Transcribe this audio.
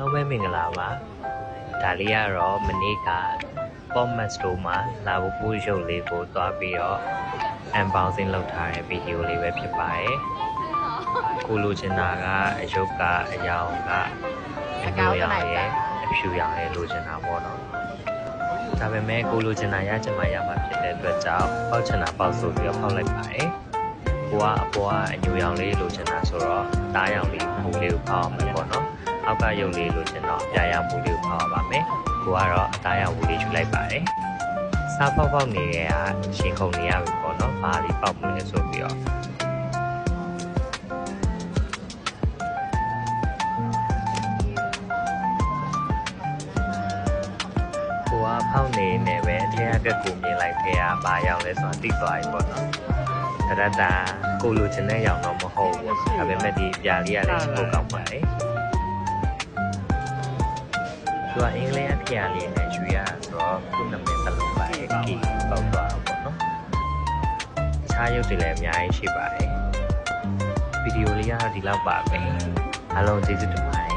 လုံးပဲမင်္ဂလာပါဒါလေးကတော့မနေ့က Format Store မှာလာဖို့ပို့ရုပ်လေးကိုသွားပြီးတော့ unboxing လုပ်ထားတဲ့ဗီဒီယိုလေးပဲဖြစ်ပါတယ်ကိုလိုချင်တာကအယုတ်ကအယောင်ကအမျိုးရောင်ရဲ့အဖြူရောင်ရဲ့လိုချင်တာပေါ့နော်ဒါပေမဲ့ကိုလိုချင်တာရချင်မှရမှာဖြစ်တဲ့အတွက်ကြောင့်ပေါက်ချင်တာပေါက်ဆိုပြီးတော့ပေါက်လိုက်ပါတယ်ကိုကအပေါ်ကအညူရောင်လေးလိုချင်တာဆိုတော့တားရောင်လေးမူလေးကိုဖောက်အောင်မယ်ပေါ့နော်အောက်ကရုပ်လေးလိုချင်တော့အပြာရောင်မူလေးကိုဖောက်အောင်ပါမယ်ကိုကတော့အသားရောင်မူလေးယူလိုက်ပါတယ်စားပေါက်နေတဲ့ကရှင်ခုန်နေရပြီပေါ့နော်ဘာလေးပေါက်မလဲဆိုပြီးတော့ကိုကဖောက်နေနေပဲအထက်အတွက်ကိုမြင်လိုက်တဲ့ကဘာရောင်လဲဆိုတာသိသွားပြီပေါ့နော်တရတာကိုလိုချင်တဲ့ရောင်တော့မဟုတ်ဘူးဒါပေမဲ့ဒီအပြာလေးကလည်းပိုကောင်းပါတယ်သူကအင်္ဂလိပ်အဖျားလေးနဲ့ရွေးရဆိုတော့ခုနမဲ့တစ်လုံးပါရဲ့ကီပေါက်သွားတော့ပေါ့နော်တခြားရုပ်တွေလည်းအများကြီးရှိပါတယ်ဗီဒီယိုလေးကတော့ဒီလောက်ပါပဲအားလုံးကျေးဇူးတင်ပါတယ်